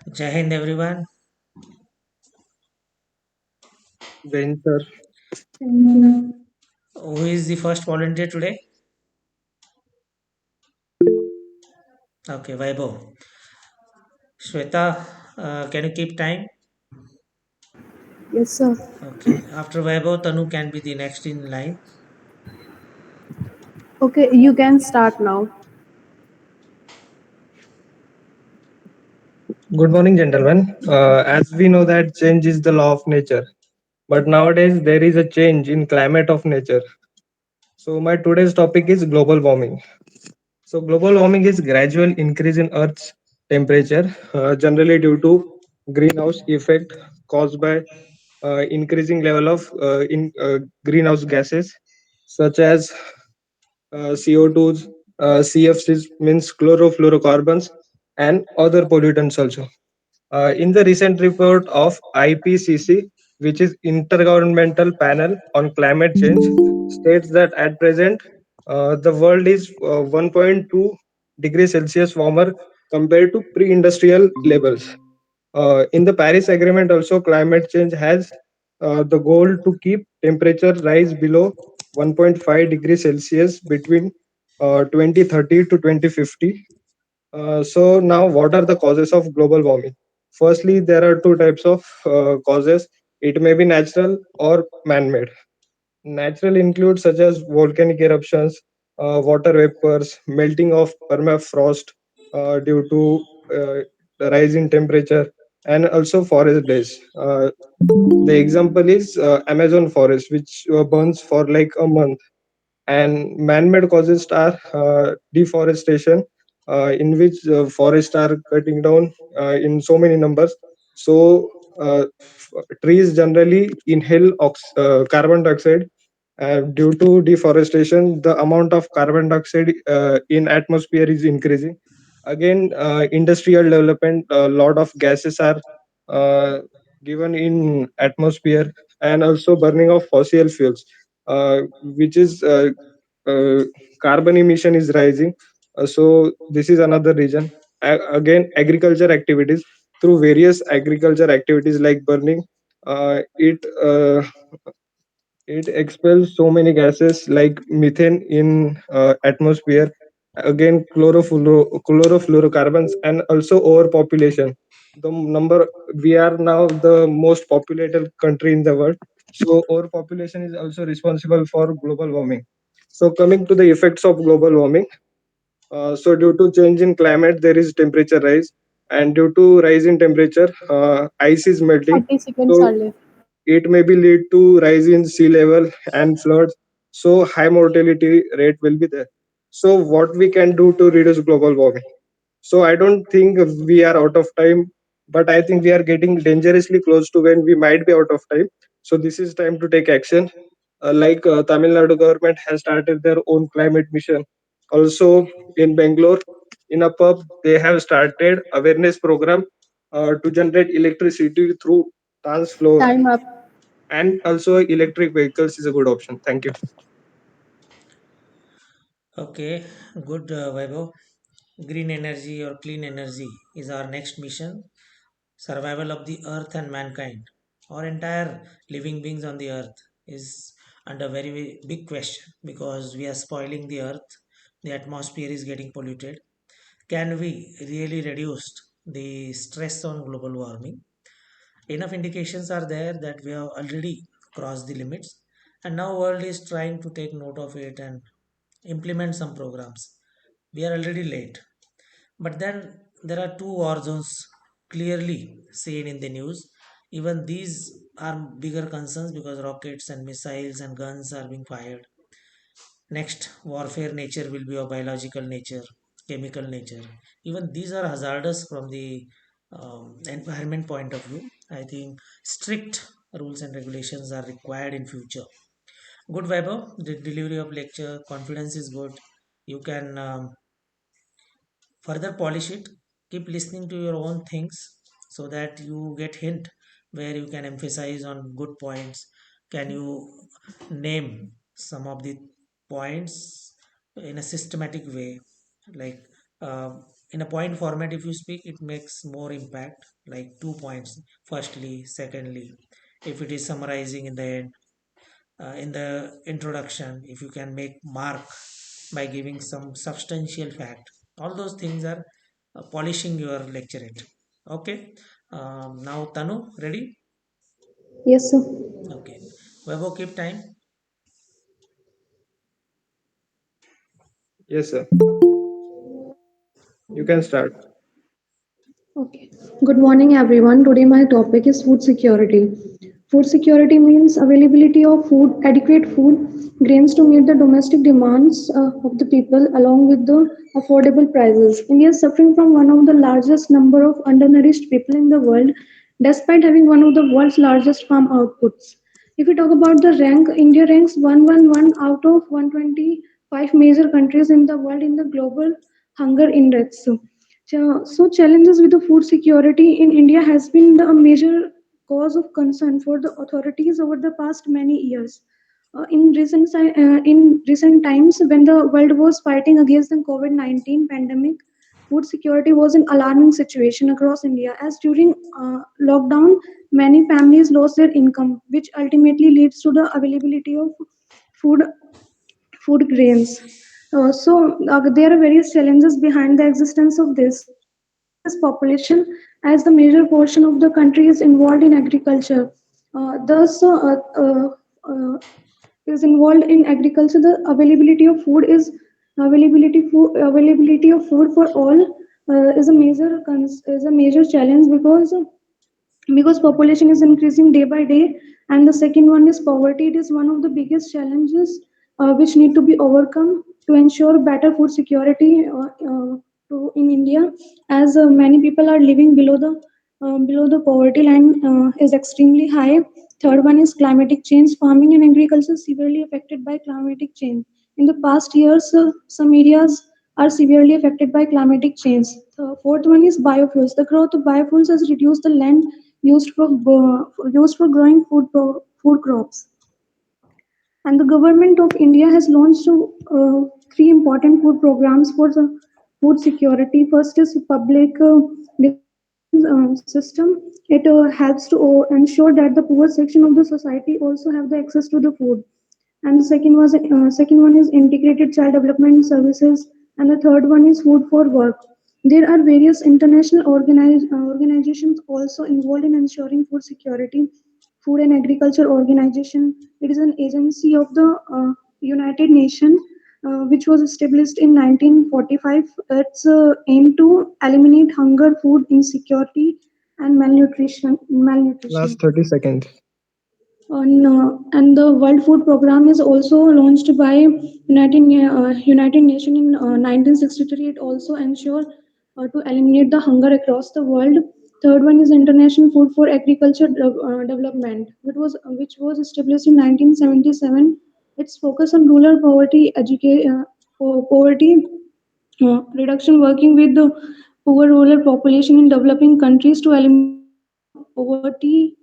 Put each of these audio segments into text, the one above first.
Jai Hind everyone. Jane, sir. Thank you. Who is the first volunteer today? Okay, Vaibhav. Shweta, can you keep time? Yes, sir. Okay. After Vaibhav, Tanu can be the next in line. Okay, you can start now. Good morning, gentlemen. As we know that change is the law of nature, but nowadays there is a change in climate of nature. So my today's topic is global warming. So global warming is gradual increase in Earth's temperature, generally due to greenhouse effect caused by increasing level of in greenhouse gases such as CO2s, CFCs means chlorofluorocarbons, and other pollutants also. In the recent report of IPCC, which is Intergovernmental Panel on Climate Change, states that at present the world is 1.2 degrees Celsius warmer compared to pre-industrial levels. In the Paris Agreement, also climate change has the goal to keep temperature rise below 1.5 degrees Celsius between 2030 to 2050. So now, what are the causes of global warming? Firstly, there are two types of causes. It may be natural or man-made. Natural include such as volcanic eruptions, water vapors, melting of permafrost due to the rise in temperature, and also forest blaze. The example is Amazon forest, which burns for like a month, and man-made causes are deforestation, in which forests are cutting down in so many numbers. So trees generally inhale carbon dioxide. Due to deforestation, the amount of carbon dioxide in atmosphere is increasing. Again, industrial development, a lot of gases are uh, given in atmosphere, and also burning of fossil fuels, which is uh, carbon emission is rising. So this is another reason. Again, agriculture activities, through various agriculture activities like burning, it expels so many gases like methane in atmosphere. Again, chlorofluorocarbons, and also overpopulation. The number, we are now the most populated country in the world, so overpopulation is also responsible for global warming. So coming to the effects of global warming, so due to change in climate, there is temperature rise, and due to rise in temperature, ice is melting. 30 seconds are So left. it may be lead to rise in sea level and floods. So high mortality rate will be there. So what we can do to reduce global warming? So I don't think we are out of time, but I think we are getting dangerously close to when we might be out of time. So this is time to take action. Tamil Nadu government has started their own climate mission. Also in Bangalore, in a pub, they have started awareness program to generate electricity through dance floor, Time up. and also electric vehicles is a good option. Thank you. Okay, good Vaibhav. Green energy or clean energy is our next mission. Survival of the earth and mankind, or entire living beings on the earth, is under very big question because we are spoiling the earth. The atmosphere is getting polluted. Can we really reduce the stress on global warming? Enough indications are there that we have already crossed the limits, and now world is trying to take note of it and implement some programs. We are already late, but then there are two war zones clearly seen in the news. Even these are bigger concerns because rockets and missiles and guns are being fired. Next, warfare nature will be of biological nature, chemical nature. Even these are hazardous from the environment point of view. I think strict rules and regulations are required in future. Good Vaibhav, the delivery of lecture, confidence is good. You can further polish it. Keep listening to your own things so that you get hint where you can emphasize on good points. Can you name some of the points in a systematic way, like uh, in a point format, if you speak, it makes more impact, like 2 points. Firstly, secondly, if it is summarizing in the end, in the introduction, if you can make mark by giving some substantial fact, all those things are polishing your lecturate. Okay. Now Tanu, ready? Yes, sir. Okay. We'll keep time. Yes, sir. You can start. Okay. Good morning, everyone. Today, my topic is food security. Food security means availability of food, adequate food, grains to meet the domestic demands of the people, along with the affordable prices. India is suffering from one of the largest number of undernourished people in the world, despite having one of the world's largest farm outputs. If we talk about the rank, India ranks 111 out of 125 major countries in the world in the global hunger index. So challenges with the food security in India has been a major cause of concern for the authorities over the past many years. In recent times, when the world was fighting against the COVID-19 pandemic, food security was an alarming situation across India. As during lockdown, many families lost their income, which ultimately leads to the availability of food food grains. There are various challenges behind the existence of this. First is population, as the major portion of the country is involved in agriculture. Thus, uh, is involved in agriculture. The availability of food for all is a major challenge because population is increasing day by day, and the second one is poverty. It is one of the biggest challenges which need to be overcome to ensure better food security in India, as many people are living below the poverty line is extremely high. Third one is climatic change. Farming and agriculture is severely affected by climatic change. In the past years, some areas are severely affected by climatic change. The fourth one is biofuels. The growth of biofuels has reduced the land used for growing food crops. And the government of India has launched three important food programs for the food security. First is public distribution system. It helps to ensure that the poor section of the society also have the access to the food. And the second one is integrated child development services, and the third one is food for work. There are various international organizations also involved in ensuring food security. Food and Agriculture Organization, it is an agency of the United Nations which was established in 1945. Its aim to eliminate hunger, food insecurity, and malnutrition. Last 30 seconds. And the World Food Program is also launched by United Nations in 1963. It also ensures to eliminate the hunger across the world. Third one is International Food for Agriculture Development, which was established in 1977. Its focus on rural poverty reduction, working with the poor rural population in developing countries to eliminate poverty,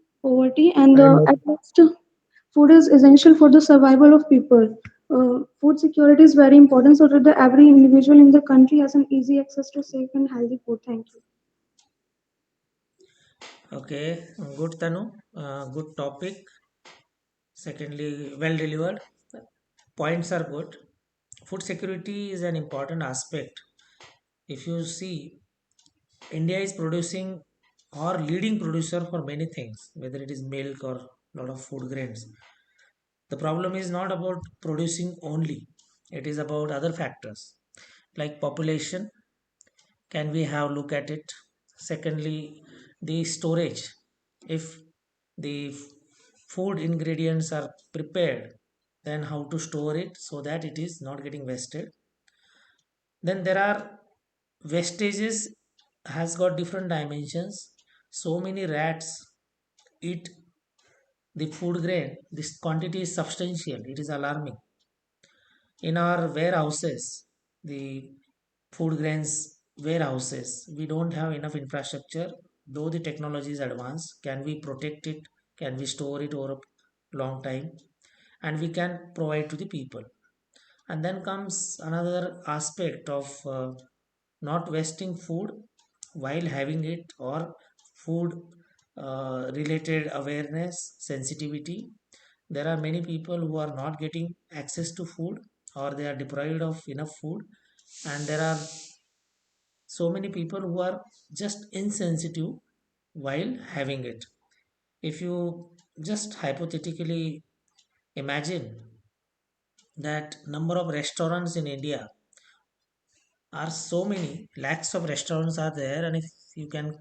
and Time up. at last, food is essential for the survival of people. Food security is very important so that every individual in the country has an easy access to safe and healthy food. Thank you. Okay, good Tanu. Good topic. Secondly, well delivered. Points are good. Food security is an important aspect. If you see, India is producing or leading producer for many things, whether it is milk or lot of food grains. The problem is not about producing only; it is about other factors like population. Can we have look at it? Secondly, the storage. If the food ingredients are prepared, then how to store it so that it is not getting wasted. Then there are wastages has got different dimensions. So many rats eat the food grain. This quantity is substantial. It is alarming. In our warehouses, the food grains warehouses, we don't have enough infrastructure. Though the technology is advanced, can we protect it? Can we store it over a long time? And we can provide to the people. And then comes another aspect of not wasting food while having it, or food related awareness, sensitivity. There are many people who are not getting access to food, or they are deprived of enough food, and there are so many people who are just insensitive while having it. If you just hypothetically imagine that number of restaurants in India are so many, lakhs of restaurants are there, and if you can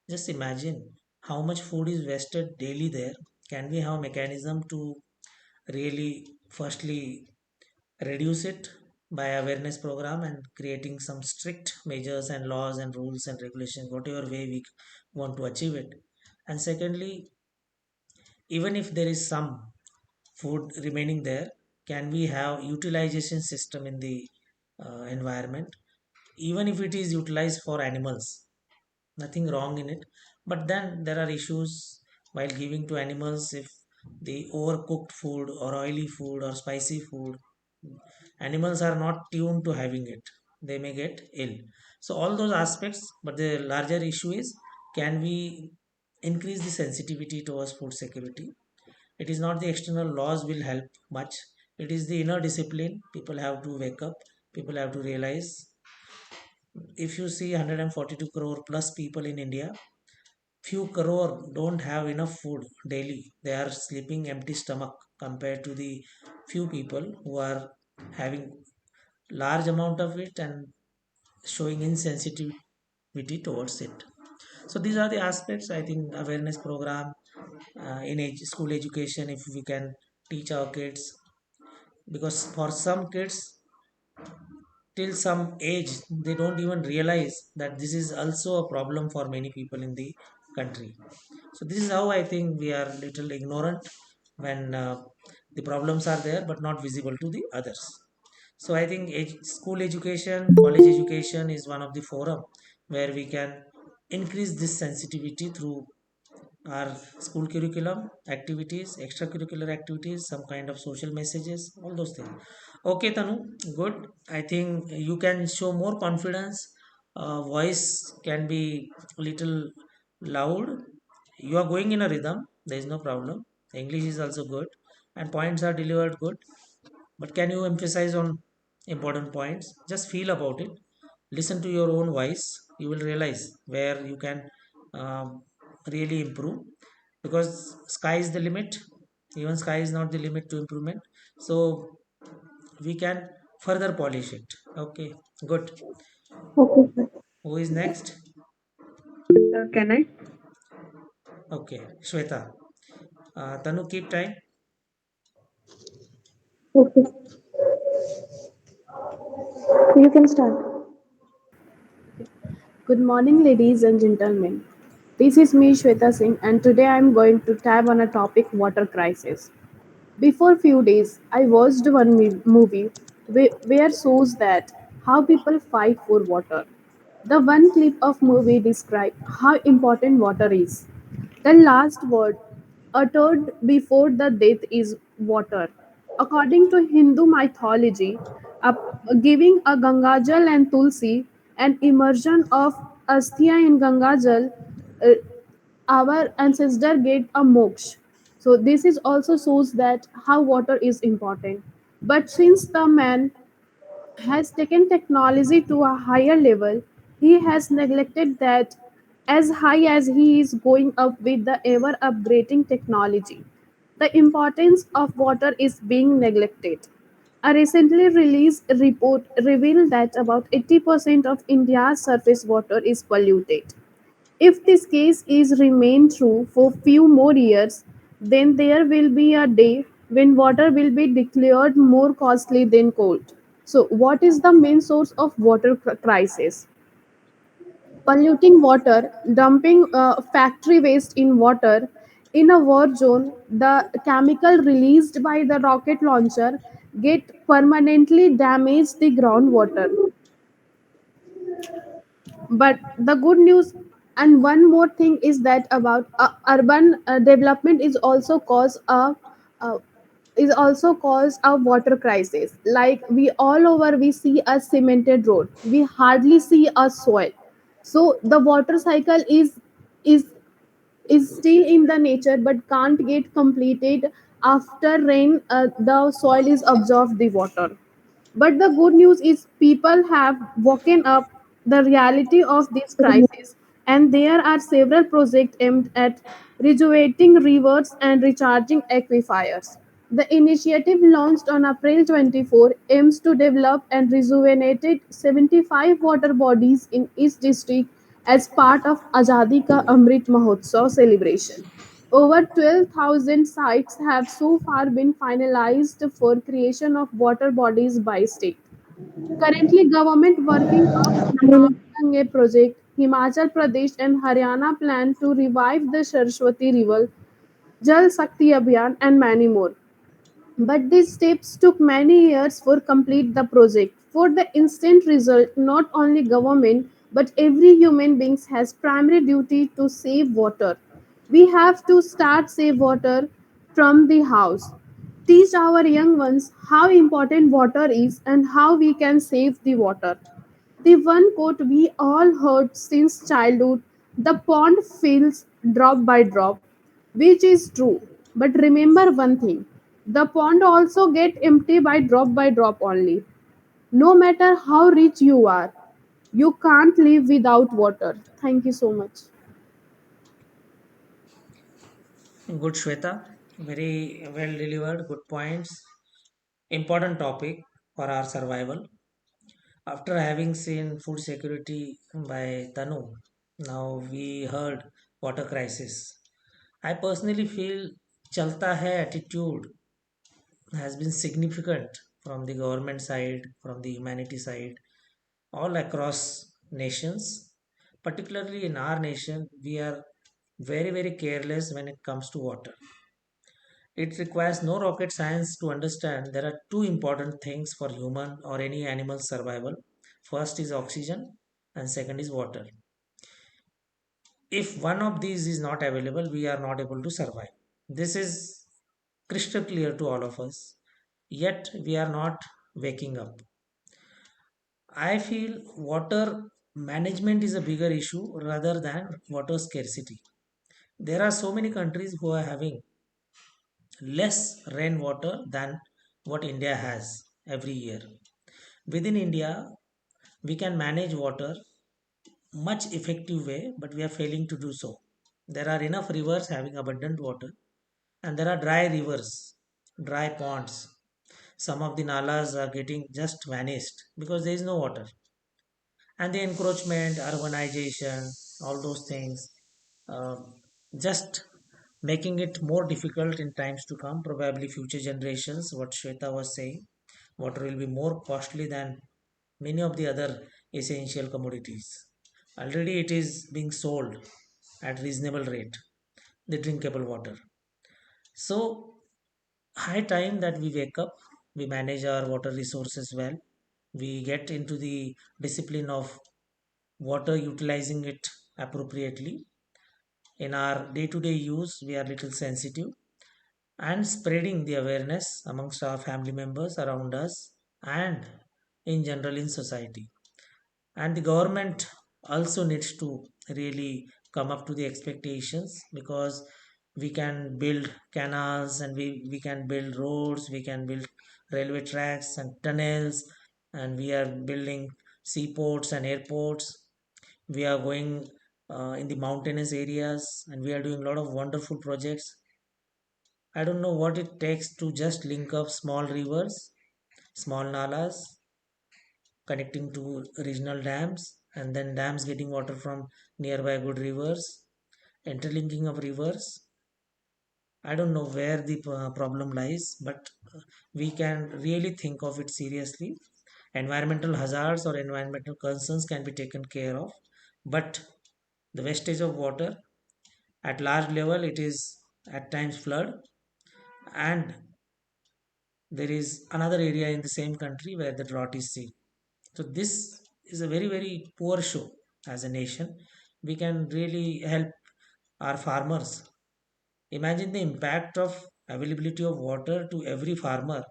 just imagine how much food is wasted daily there, can we have mechanism to really firstly reduce it by awareness program and creating some strict measures and laws and rules and regulations, whatever way we want to achieve it. And secondly, even if there is some food remaining there, can we have utilization system in the environment, even if it is utilized for animals, nothing wrong in it. But then there are issues while giving to animals. If the overcooked food or oily food or spicy food, animals are not tuned to having it, they may get ill. So all those aspects, but the larger issue is, can we increase the sensitivity towards food security? It is not the external laws will help much, it is the inner discipline. People have to wake up, people have to realize. If you see 142 crore plus people in India, few crore don't have enough food daily, they are sleeping empty stomach, compared to the few people who are having large amount of it and showing insensitivity towards it. So these are the aspects, I think, awareness program in school education, if we can teach our kids, because for some kids till some age they don't even realize that this is also a problem for many people in the country. So this is how I think we are little ignorant when the problems are there but not visible to the others. So I think school education, college education is one of the forum where we can increase this sensitivity through our school curriculum activities, extracurricular activities, some kind of social messages, all those things. Okay, Tanu, good. I think you can show more confidence. Voice can be little loud. You are going in a rhythm, there is no problem. English is also good, and points are delivered good. But can you emphasize on important points? Just feel about it. Listen to your own voice. You will realize where you can really improve, because sky is the limit. Even sky is not the limit to improvement. So we can further polish it. Okay, good. Okay, sir. Who is next? Can I? Okay, Shweta. Tanu, keep time. Okay, you can start. Good morning, ladies and gentlemen. This is me, Shweta Singh, and today I am going to tab on a topic: water crisis. Before few days, I watched one movie where shows that how people fight for water. The one clip of movie described how important water is. The last word uttered before the death is water. According to Hindu mythology, a, giving a Gangajal and Tulsi an immersion of asthya in Gangajal, uh, our ancestor get a moksha. So this is also shows that how water is important. But since the man has taken technology to a higher level, he has neglected that as high as he is going up with the ever upgrading technology. The importance of water is being neglected. A recently released report revealed that about 80% of India's surface water is polluted. If this case is remain true for few more years, then there will be a day when water will be declared more costly than gold. So, what is the main source of water crisis? Polluting water, dumping factory waste in water. In a war zone, the chemical released by the rocket launcher get permanently damage the groundwater. But the good news and one more thing is that about urban development is also cause a is also cause a water crisis. Like we all over we see a cemented road, we hardly see a soil. So the water cycle is is still in the nature but can't get completed. After rain, the soil is absorbed the water. But the good news is people have woken up the reality of this crisis, and there are several projects aimed at rejuvenating rivers and recharging aquifers. The initiative launched on April 24 aims to develop and rejuvenate 75 water bodies in each district as part of Azadi Ka Amrit Mahotsav celebration. Over 12,000 sites have so far been finalized for creation of water bodies by state. Currently, government working of Gange project, Himachal Pradesh and Haryana plan to revive the Saraswati River, Jal Shakti Abhiyan and many more. But these steps took many years for complete the project. For the instant result, not only government but every human being has primary duty to save water. We have to start save water from the house. Teach our young ones how important water is and how we can save the water. The one quote we all heard since childhood, the pond fills drop by drop, which is true. But remember one thing, the pond also get empty by drop only. No matter how rich you are, you can't live without water. Thank you so much. Good, Shweta. Very well delivered. Good points. Important topic for our survival. After having seen food security by Tanu, now we heard water crisis. I personally feel chalta hai attitude has been significant from the government side, from the humanity side, all across nations. Particularly in our nation, we are very careless when it comes to water. It requires no rocket science to understand there are two important things for human or any animal survival. First is oxygen and second is water. If one of these is not available, we are not able to survive. This is crystal clear to all of us. Yet we are not waking up. I feel water management is a bigger issue rather than water scarcity. There are so many countries who are having less rainwater than what India has every year. Within India, we can manage water much effective way, but we are failing to do so. There are enough rivers having abundant water, and there are dry rivers, dry ponds. Some of the nalas are getting just vanished because there is no water. And the encroachment, urbanization, all those things, just making it more difficult in times to come. Probably future generations, what Shweta was saying, water will be more costly than many of the other essential commodities. Already it is being sold at reasonable rate, the drinkable water. So high time that we wake up, we manage our water resources well, we get into the discipline of water, utilizing it appropriately. In our day-to-day use, we are little sensitive and spreading the awareness amongst our family members around us and in general in society. And the government also needs to really come up to the expectations, because we can build canals and we can build roads, we can build railway tracks and tunnels, and we are building seaports and airports. We are going in the mountainous areas and we are doing a lot of wonderful projects. I don't know what it takes to just link up small rivers, small nalas, connecting to regional dams, and then dams getting water from nearby good rivers, interlinking of rivers. I don't know where the problem lies, but we can really think of it seriously. Environmental hazards or environmental concerns can be taken care of, but the wastage of water at large level, it is at times flood, and there is another area in the same country where the drought is seen. So this is a very poor show. As a nation, we can really help our farmers. Imagine the impact of availability of water to every farmer,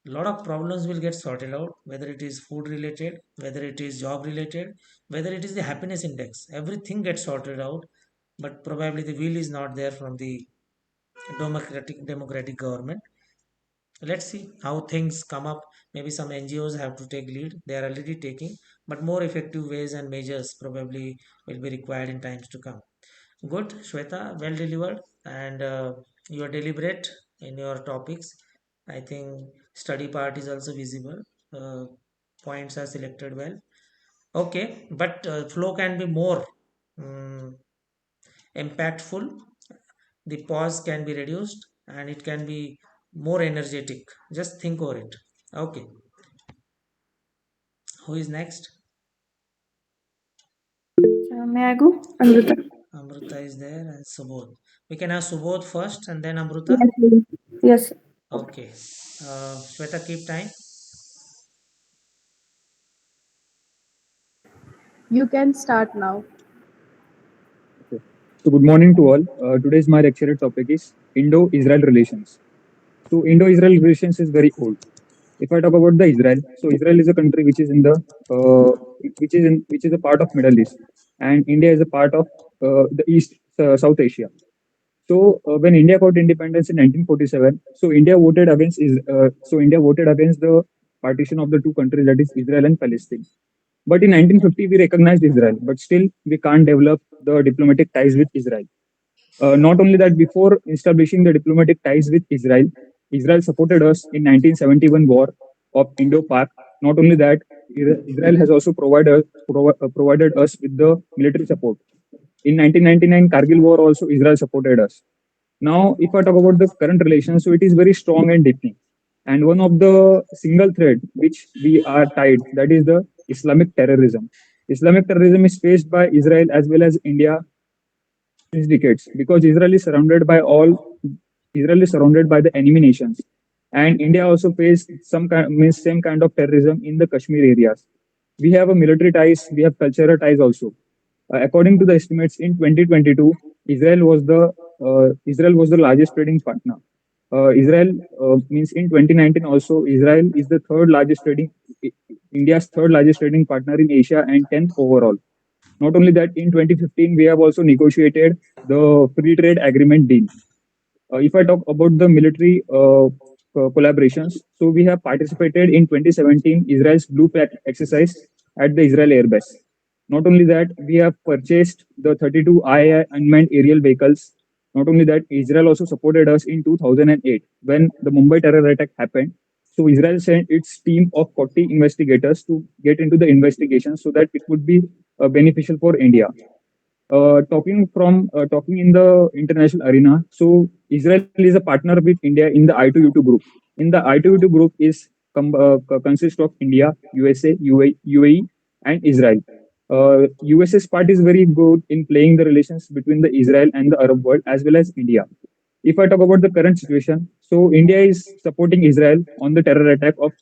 a lot of problems will get sorted out, whether it is food related, whether it is job related, whether it is the happiness index. Everything gets sorted out, but probably the will is not there from the democratic government. Let's see how things come up. Maybe some NGOs have to take lead. They are already taking, but more effective ways and measures probably will be required in times to come. Good, Shweta, well delivered. And you are deliberate in your topics. I think study part is also visible. uh, Points are selected well. Okay, but flow can be more um, impactful. The pause can be reduced and it can be more energetic. Just think over it. Okay, who is next? May I go, Amruta? Amruta is there and Subodh. We can have Subodh first and then Amruta. Yes, please. Yes. Okay. Shweta, keep time. You can start now. Okay. So, good morning to all. Today's my lecture topic is Indo-Israel relations. So, Indo-Israel relations is very old. If I talk about the Israel, so Israel is a country which is in the which is a part of Middle East, and India is a part of the East South Asia. So, when India got independence in 1947, so India voted against the partition of the two countries, that is Israel and Palestine. But in 1950, we recognized Israel, but still we can't develop the diplomatic ties with Israel. Not only that, before establishing the diplomatic ties with Israel, Israel supported us in 1971 war of Indo-Pak. Not only that, Israel has also provided us with the military support. In 1999 Kargil war also Israel supported us. Now, if I talk about the current relations, so it is very strong and deepening. And one of the single thread which we are tied, that is the Islamic terrorism. Islamic terrorism is faced by Israel as well as India since decades because Israel is surrounded by the enemy nations, and India also faced some kind means same kind of terrorism in the Kashmir areas. We have a military ties, we have cultural ties also. According to the estimates in 2022, Israel was the largest trading partner. Israel means in 2019 also Israel is the third largest trading India's third largest trading partner in Asia and 10th overall. Not only that, in 2015 we have also negotiated the free trade agreement deal. If I talk about the military collaborations, so we have participated in 2017 Israel's Blue Flag exercise at the Israel Air Base. Not only that, we have purchased the 32 II unmanned aerial vehicles. Not only that, Israel also supported us in 2008 when the Mumbai terror attack happened. So Israel sent its team of 40 investigators to get into the investigation so that it would be beneficial for India. Talking in the international arena, so Israel is a partner with India in the I2U2 group. In the I2U2 group consists of India, USA, UAE, and Israel. USA's part is very good in playing the relations between the Israel and the Arab world as well as India. If I talk about the current situation, so India is supporting Israel on the terror attack of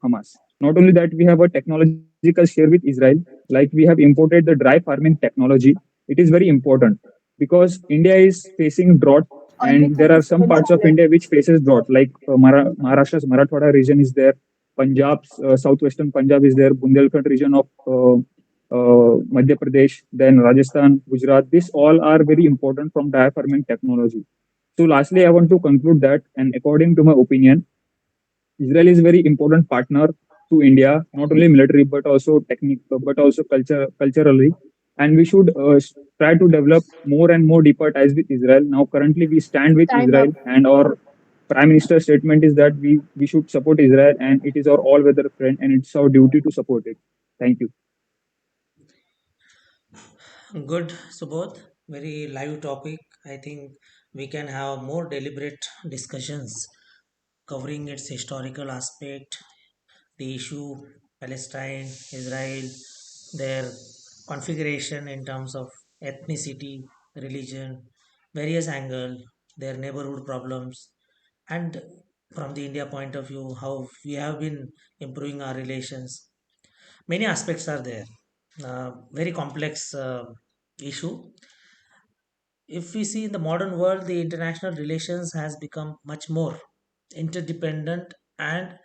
Hamas. Not only that, we have a technological share with Israel, like we have imported the dry farming technology. It is very important because India is facing drought, Only and there 30 are some seconds parts of left. India which faces drought, like Maharashtra's Marathwada region is there, Punjab's southwestern Punjab is there, Bundelkhand region of Madhya Pradesh, then Rajasthan, Gujarat. These all are very important from dye farming technology. So, lastly, I want to conclude that, and according to my opinion, Israel is a very important partner to India, not only military but also but also culturally. And we should try to develop more and more deeper ties with Israel. Now, currently, we stand with Time Israel, up. and our Prime Minister's statement is that we should support Israel, and it is our all-weather friend, and it's our duty to support it. Thank you. Good, Subodh. Very live topic. I think we can have more deliberate discussions covering its historical aspect, the issue Palestine, Israel, their configuration in terms of ethnicity, religion, various angle, their neighborhood problems, and from the India point of view, how we have been improving our relations. Many aspects are there. Very complex issue. If we see in the modern world, the international relations has become much more interdependent and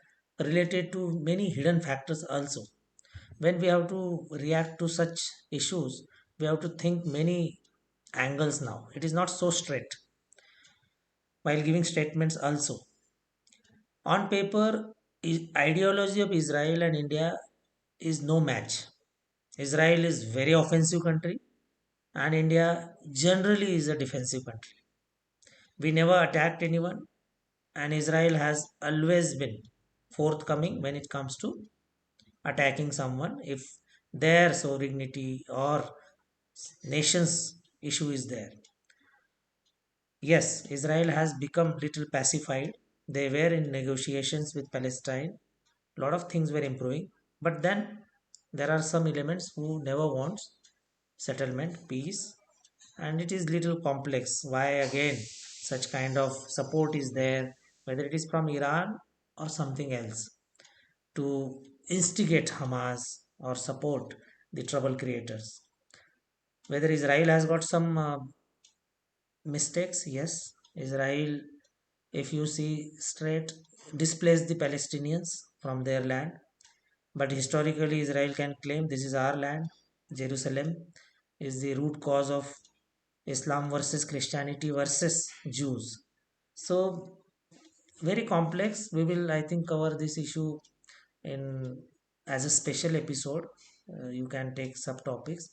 related to many hidden factors also. When we have to react to such issues, we have to think many angles now. It is not so straight while giving statements also. On paper, ideology of Israel and India is no match. Israel is very offensive country and India generally is a defensive country. We never attacked anyone and Israel has always been forthcoming when it comes to attacking someone if their sovereignty or nation's issue is there. Yes, Israel has become little pacified. They were in negotiations with Palestine. A lot of things were improving, but then there are some elements who never wants settlement, peace, and it is little complex. Why again such kind of support is there, whether it is from Iran or something else, to instigate Hamas or support the trouble creators. Whether Israel has got some mistakes, yes. Israel, if you see straight, displaced the Palestinians from their land. But historically, Israel can claim this is our land. Jerusalem is the root cause of Islam versus Christianity versus Jews. So, very complex. We will, I think, cover this issue in as a special episode. You can take subtopics.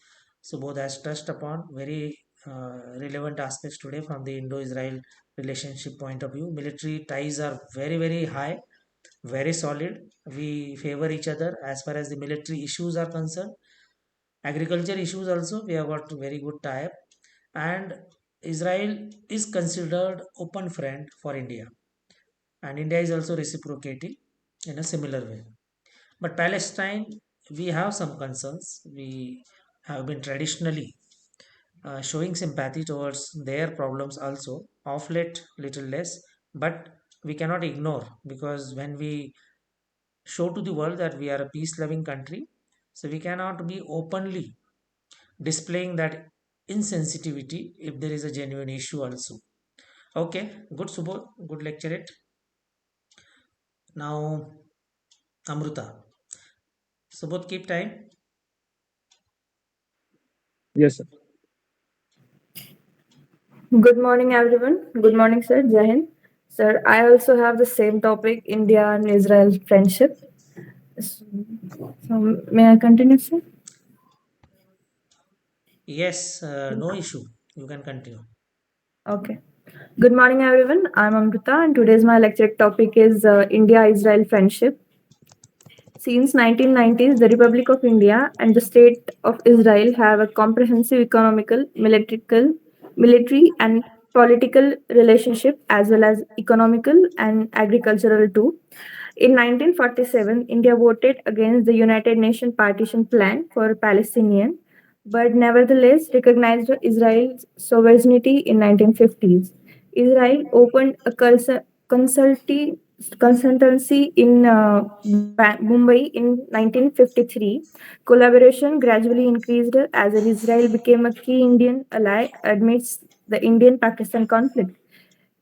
Subodh has touched upon very relevant aspects today from the Indo-Israel relationship point of view. Military ties are very, very high, very solid. We favor each other as far as the military issues are concerned. Agriculture issues also, we have got very good tie-up. And Israel is considered open friend for India. And India is also reciprocating in a similar way. But Palestine, we have some concerns. We have been traditionally showing sympathy towards their problems also. Of late, little less, but we cannot ignore because when we show to the world that we are a peace-loving country, so we cannot be openly displaying that insensitivity if there is a genuine issue also. Okay, good Subodh, good lecture it. Now, Amruta. Subodh, keep time. Yes, sir. Good morning, everyone. Good morning, sir. Jai Hind. Sir, I also have the same topic, India and Israel friendship. So, may I continue, sir? Yes, no issue. You can continue. Okay. Good morning, everyone. I'm Amruta, and today's my lecture topic is India-Israel friendship. Since 1990s, the Republic of India and the State of Israel have a comprehensive economical, military and political relationship as well as economical and agricultural too. In 1947, India voted against the United Nations partition plan for Palestinian, but nevertheless recognized Israel's sovereignty in 1950s. Israel opened a consultancy in Mumbai in 1953. Collaboration gradually increased as Israel became a key Indian ally amidst the Indian-Pakistan conflict.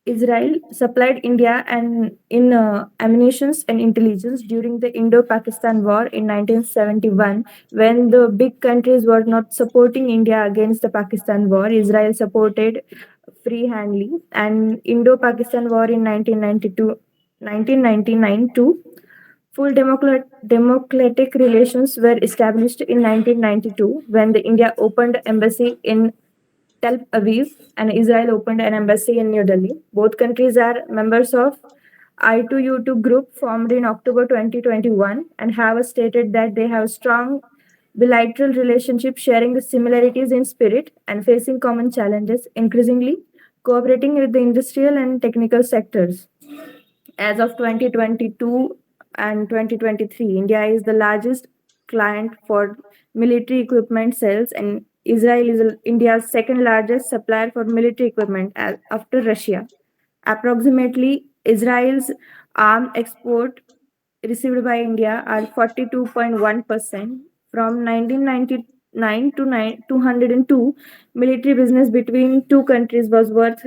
Israel supplied India and in ammunitions and intelligence during the Indo-Pakistan War in 1971. When the big countries were not supporting India against the Pakistan War, Israel supported free-handedly. And Indo-Pakistan War in 1999 too. Full democratic relations were established in 1992 when the India opened embassy in Tel Aviv and Israel opened an embassy in New Delhi. Both countries are members of I2U2 group formed in October 2021 and have stated that they have strong bilateral relationship sharing the similarities in spirit and facing common challenges, increasingly cooperating with the industrial and technical sectors. As of 2022 and 2023, India is the largest client for military equipment sales, and Israel is India's second largest supplier for military equipment after Russia. Approximately, Israel's arm export received by India are 42.1%. From 1990 202, military business between two countries was worth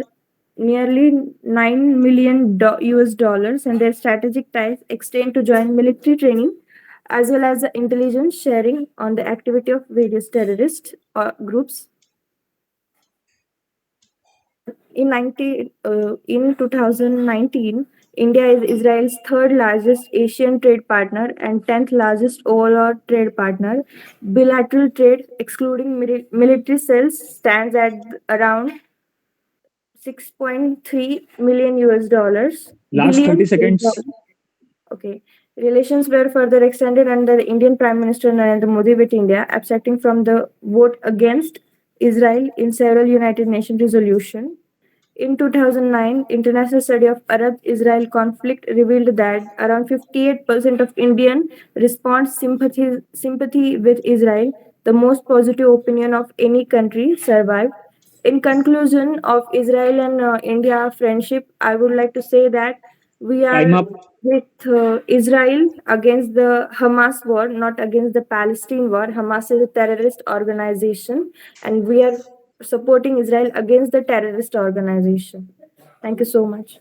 nearly 9 million US dollars, and their strategic ties extend to joint military training as well as the intelligence sharing on the activity of various terrorist groups. In 2019, India is Israel's third largest Asian trade partner and 10th largest overall trade partner. Bilateral trade, excluding military sales, stands at around 6.3 million US dollars. Last 30 US seconds. dollars. Okay. Relations were further extended under Indian Prime Minister Narendra Modi with India, abstracting from the vote against Israel in several United Nations resolutions. In 2009, international study of Arab-Israel conflict revealed that around 58% of Indian respond sympathy with Israel, the most positive opinion of any country survived. In conclusion of Israel and India friendship, I would like to say that we Time are up. with Israel against the Hamas war, not against the Palestine war. Hamas is a terrorist organization, and we are supporting Israel against the terrorist organization. Thank you so much.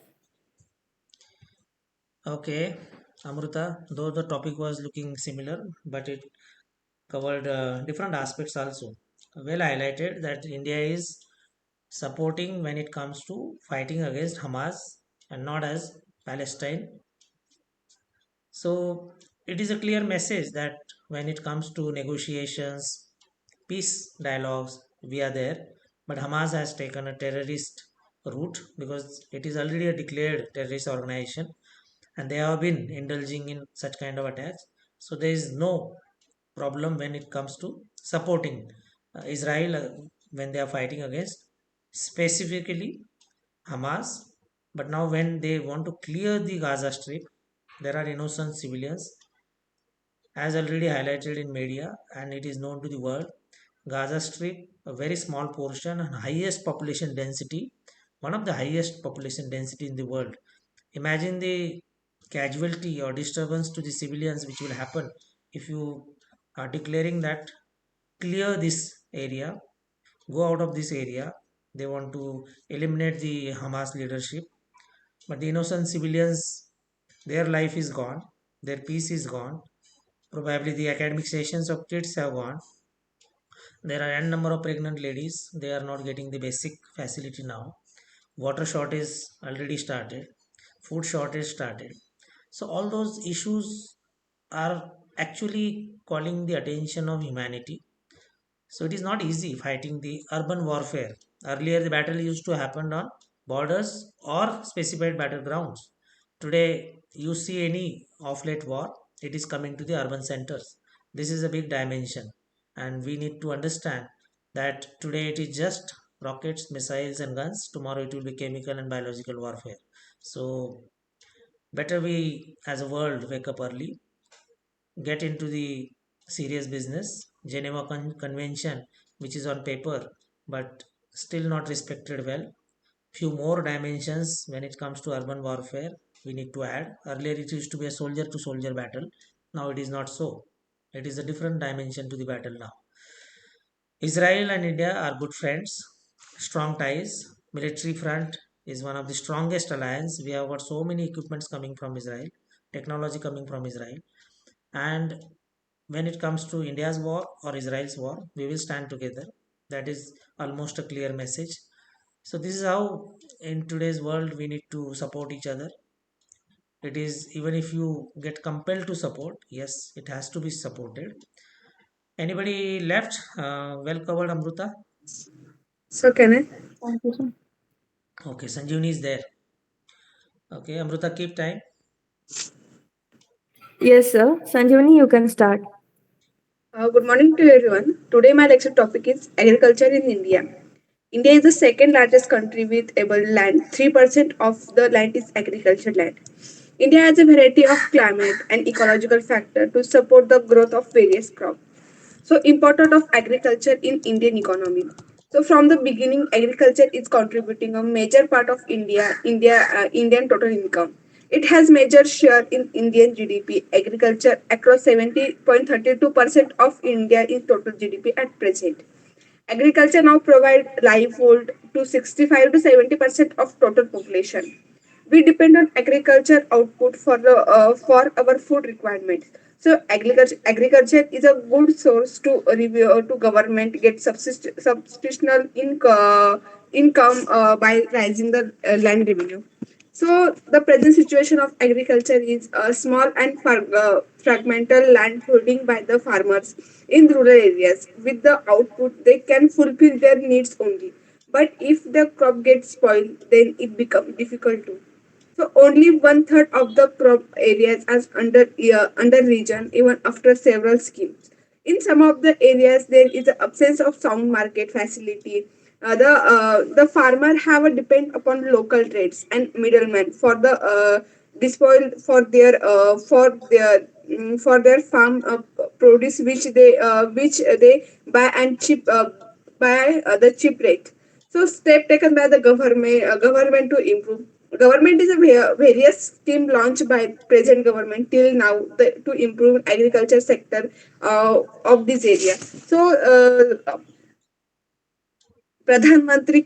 Okay, Amruta, though the topic was looking similar, but it covered different aspects also. Well highlighted that India is supporting when it comes to fighting against Hamas and not as Palestine. So it is a clear message that when it comes to negotiations, peace dialogues, we are there. But Hamas has taken a terrorist route because it is already a declared terrorist organization and they have been indulging in such kind of attacks. So there is no problem when it comes to supporting Israel when they are fighting against specifically Hamas. But now, when they want to clear the Gaza Strip, there are innocent civilians, as already highlighted in media, and it is known to the world. Gaza Strip, a very small portion and highest population density, one of the highest population density in the world. Imagine the casualty or disturbance to the civilians which will happen if you are declaring that clear this area, go out of this area. They want to eliminate the Hamas leadership, but the innocent civilians, their life is gone, their peace is gone. Probably the academic sessions of kids have gone. There are n number of pregnant ladies. They are not getting the basic facility now. Water shortage already started. Food shortage started. So all those issues are actually calling the attention of humanity. So it is not easy fighting the urban warfare. Earlier, the battle used to happen on borders or specified battlegrounds. Today, you see any off late war, it is coming to the urban centers. This is a big dimension, and we need to understand that today it is just rockets, missiles, and guns. Tomorrow, it will be chemical and biological warfare. So, better we as a world wake up early, get into the serious business. Geneva Convention, which is on paper but still not respected well. Few more dimensions when it comes to urban warfare we need to add. Earlier it used to be a soldier to soldier battle. Now it is not so. It is a different dimension to the battle now. Israel and India are good friends, strong ties. Military front is one of the strongest alliance. We have got so many equipments coming from Israel, technology coming from Israel, and when it comes to India's war or Israel's war, we will stand together. That is almost a clear message. So, this is how in today's world we need to support each other. It is even if you get compelled to support, yes, it has to be supported. Anybody left? Well covered, Amruta. So can I? Thank you, sir. Okay, Sanjivani is there. Okay, Amruta, keep time. Yes, sir. Sanjivani, you can start. Good morning to everyone. Today my lecture topic is agriculture in India. India is the second largest country with able land. 3% of the land is agriculture land. India has a variety of climate and ecological factor to support the growth of various crops. So important of agriculture in Indian economy. So from the beginning, agriculture is contributing a major part of Indian total income. It has major share in Indian GDP. Agriculture across 70.32% of India in total GDP at present. Agriculture now provides livelihood to 65 to 70% of total population. We depend on agriculture output for our food requirements. So agriculture is a good source to review to government get substantial income by raising the land revenue. So the present situation of agriculture is a small and fragmental land holding by the farmers in rural areas. With the output, they can fulfill their needs only. But if the crop gets spoiled, then it becomes difficult to. So only one third of the crop areas as under region even after several schemes. In some of the areas there is an absence of sound market facility. The farmer have a depend upon local trades and middlemen for the disposal for their farm produce which they buy and cheap by the cheap rate. So step taken by the government to improve. Government is a various scheme launched by present government till now to improve agriculture sector of this area. So Pradhan Mantri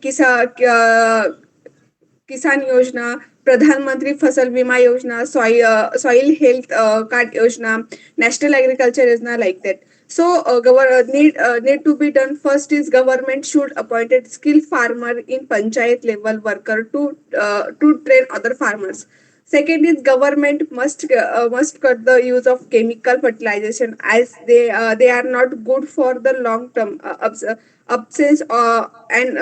Kisan Yojana, Pradhan Mantri Fasal Bima Yojana, Soil Health Card Yojana, National Agriculture Yojana, like that. So, need to be done. First is government should appointed skilled farmer in panchayat level worker to train other farmers. Second is government must cut the use of chemical fertilization as they are not good for the long term absence and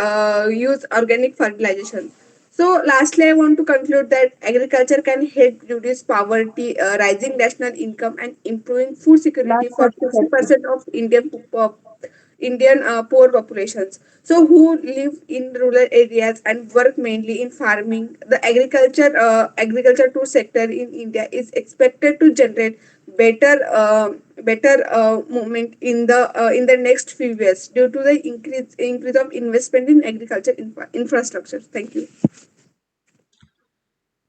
use organic fertilization. So, lastly, I want to conclude that agriculture can help reduce poverty, rising national income, and improving food security Last for 30 seconds. 60% of Indian poor populations. So, who live in rural areas and work mainly in farming. The agriculture to sector in India is expected to generate better movement in the next few years due to the increase of investment in agriculture infrastructure. Thank you.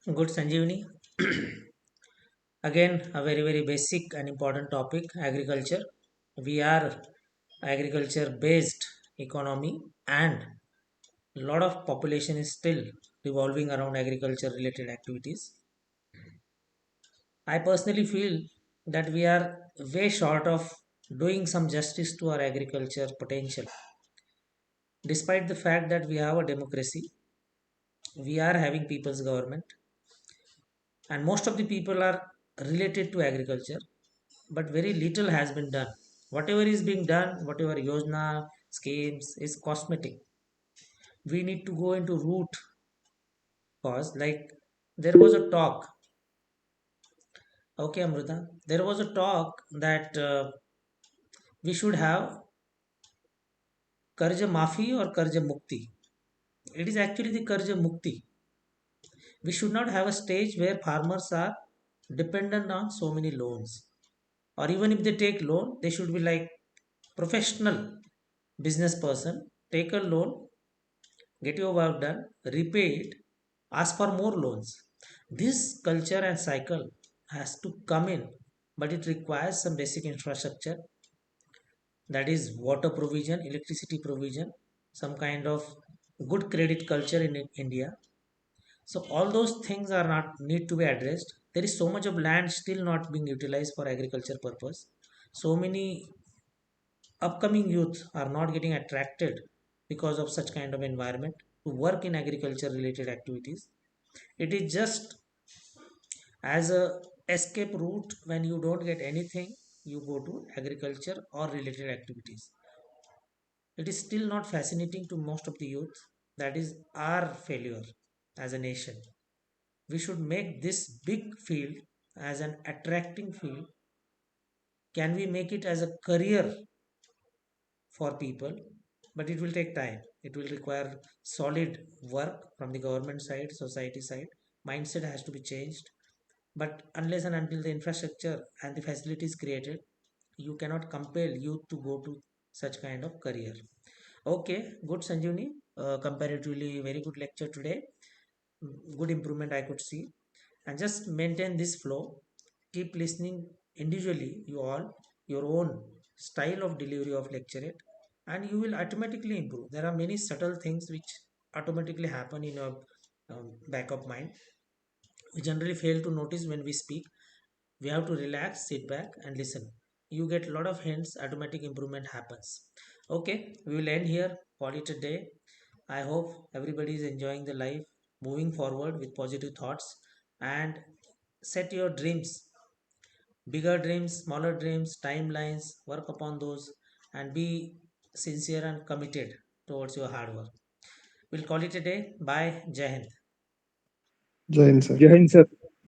Good, Sanjivani. Again, a very, very basic and important topic, agriculture. We are agriculture based economy, and a lot of population is still revolving around agriculture related activities. I personally feel that we are way short of doing some justice to our agriculture potential. Despite the fact that we have a democracy, we are having people's government, and most of the people are related to agriculture, but very little has been done. Whatever is being done, whatever yojana schemes is cosmetic. We need to go into root cause. Like there was a talk, okay, Amruta, there was a talk that we should have karja mafi or karja mukti. It is actually the karja mukti. We should not have a stage where farmers are dependent on so many loans, or even if they take loan, they should be like professional business person, take a loan, get your work done, repay it, ask for more loans. This culture and cycle has to come in, but it requires some basic infrastructure, that is water provision, electricity provision, some kind of good credit culture in India. So all those things are not need to be addressed. There is so much of land still not being utilized for agriculture purpose. So many upcoming youth are not getting attracted because of such kind of environment to work in agriculture related activities. It is just as a escape route. When you don't get anything, you go to agriculture or related activities. It is still not fascinating to most of the youth. That is our failure as a nation. We should make this big field as an attracting field. Can we make it as a career for people? But it will take time. It will require solid work from the government side, society side. Mindset has to be changed. But unless and until the infrastructure and the facilities created, you cannot compel youth to go to such kind of career. Okay, good, Sanjivani. Comparatively very good lecture today. Good improvement I could see. and just maintain this flow. Keep listening individually, you all, your own style of delivery of lecture it, and you will automatically improve. There are many subtle things which automatically happen in your back of mind. We generally fail to notice when we speak. We have to relax, sit back and listen. You get a lot of hints, automatic improvement happens. Okay, we will end here, call it a day. I hope everybody is enjoying the life, moving forward with positive thoughts, and set your dreams, bigger dreams, smaller dreams, timelines, work upon those, and be sincere and committed towards your hard work. We'll call it a day. Bye. Jai Hind. Jai Hind, sir. Jai Hind, sir.